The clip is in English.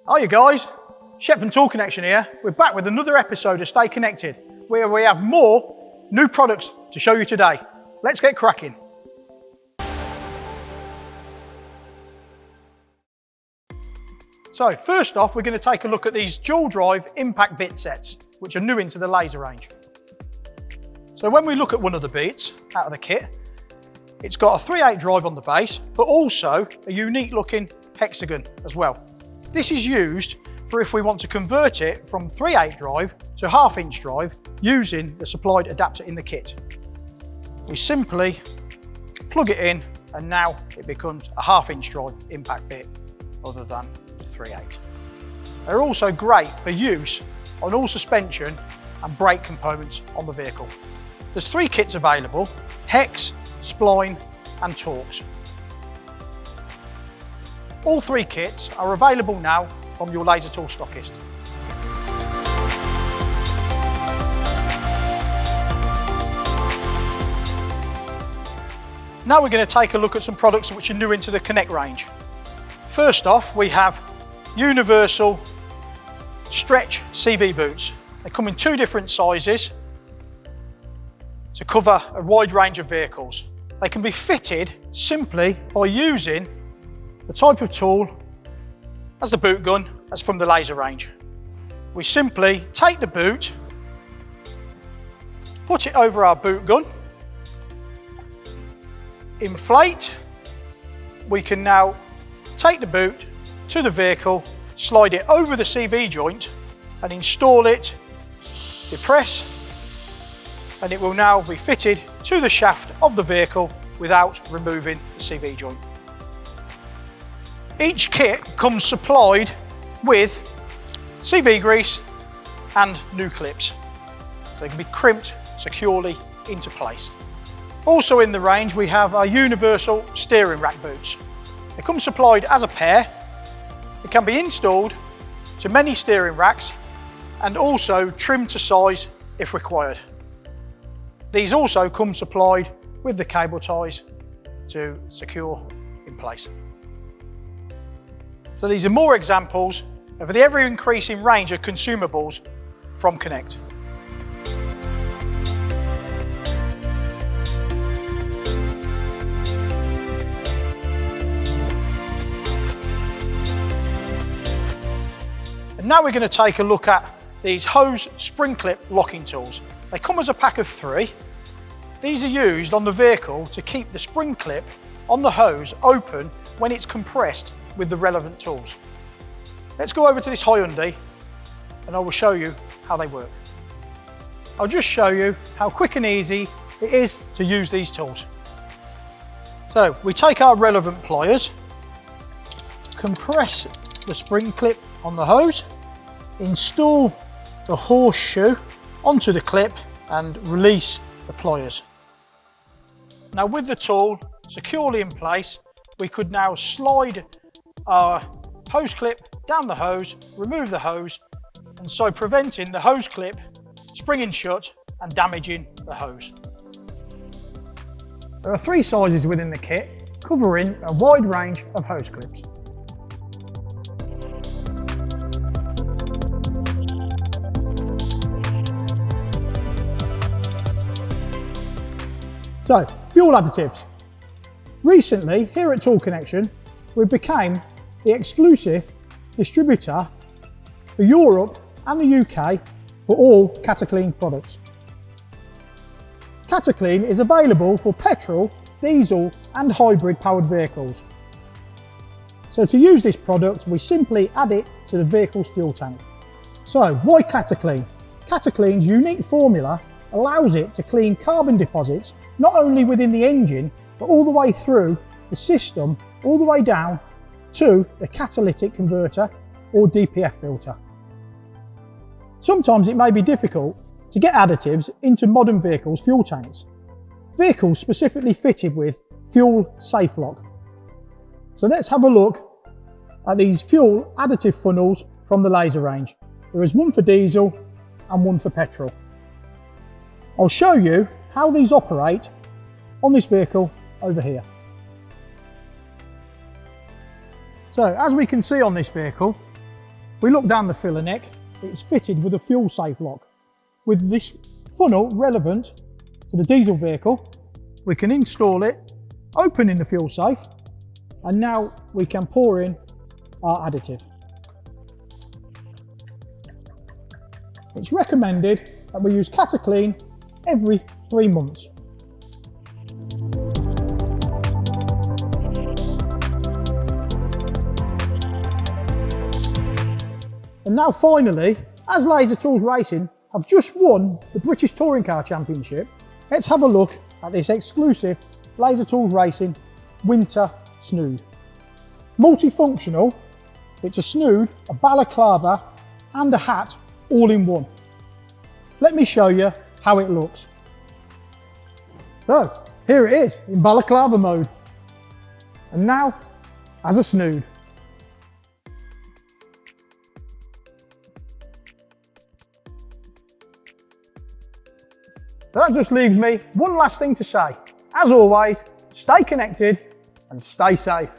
Hiya guys, Shep from Tool Connection here. We're back with another episode of Stay Connected, where we have more new products to show you today. Let's get cracking. So first off, we're going to take a look at these dual drive impact bit sets, which are new into the laser range. So when we look at one of the bits out of the kit, it's got a 3/8 drive on the base, but also a unique looking hexagon as well. This is used for if we want to convert it from 3/8 drive to 1/2 inch drive using the supplied adapter in the kit. We simply plug it in and now it becomes a 1/2 inch drive impact bit other than the 3/8. They're also great for use on all suspension and brake components on the vehicle. There's 3 kits available: hex, spline and Torx. All 3 kits are available now from your laser tool stockist. Now we're going to take a look at some products which are new into the Connect range. First off, we have universal stretch CV boots. They come in 2 different sizes to cover a wide range of vehicles. They can be fitted simply by using the type of tool as the boot gun as from the laser range. We simply take the boot, put it over our boot gun, inflate. We can now take the boot to the vehicle, slide it over the CV joint and install it, depress, and it will now be fitted to the shaft of the vehicle without removing the CV joint. Each kit comes supplied with CV grease and new clips, so they can be crimped securely into place. Also in the range we have our universal steering rack boots. They come supplied as a pair. They can be installed to many steering racks and also trimmed to size if required. These also come supplied with the cable ties to secure in place. So these are more examples of the ever-increasing range of consumables from Connect. And now we're going to take a look at these hose spring clip locking tools. They come as a pack of 3. These are used on the vehicle to keep the spring clip on the hose open when it's compressed with the relevant tools. Let's go over to this Hyundai and I will show you how they work. I'll just show you how quick and easy it is to use these tools. So we take our relevant pliers, compress the spring clip on the hose, install the horseshoe onto the clip and release the pliers. Now with the tool securely in place, we could now slide our hose clip down the hose, remove the hose, and so preventing the hose clip springing shut and damaging the hose. There are 3 sizes within the kit, covering a wide range of hose clips. So, fuel additives. Recently, here at Tool Connection, we became the exclusive distributor for Europe and the UK for all Cataclean products. Cataclean is available for petrol, diesel and hybrid powered vehicles. So to use this product, we simply add it to the vehicle's fuel tank. So why Cataclean? Cataclean's unique formula allows it to clean carbon deposits not only within the engine, but all the way through the system, all the way down to the catalytic converter or DPF filter. Sometimes it may be difficult to get additives into modern vehicles' fuel tanks. Vehicles specifically fitted with fuel safe lock. So let's have a look at these fuel additive funnels from the laser range. There is one for diesel and one for petrol. I'll show you how these operate on this vehicle over here. So as we can see on this vehicle, We look down the filler neck, it's fitted with a fuel safe lock. With this funnel relevant to the diesel vehicle, we can install it, open in the fuel safe, and now we can pour in our additive. It's recommended that we use Cataclean every 3 months. And now finally, as Laser Tools Racing have just won the British Touring Car Championship, let's have a look at this exclusive Laser Tools Racing Winter Snood. Multifunctional, it's a Snood, a Balaclava and a hat all in one. Let me show you how it looks. So here it is in Balaclava mode, and now as a Snood. So that just leaves me one last thing to say. As always, stay connected and stay safe.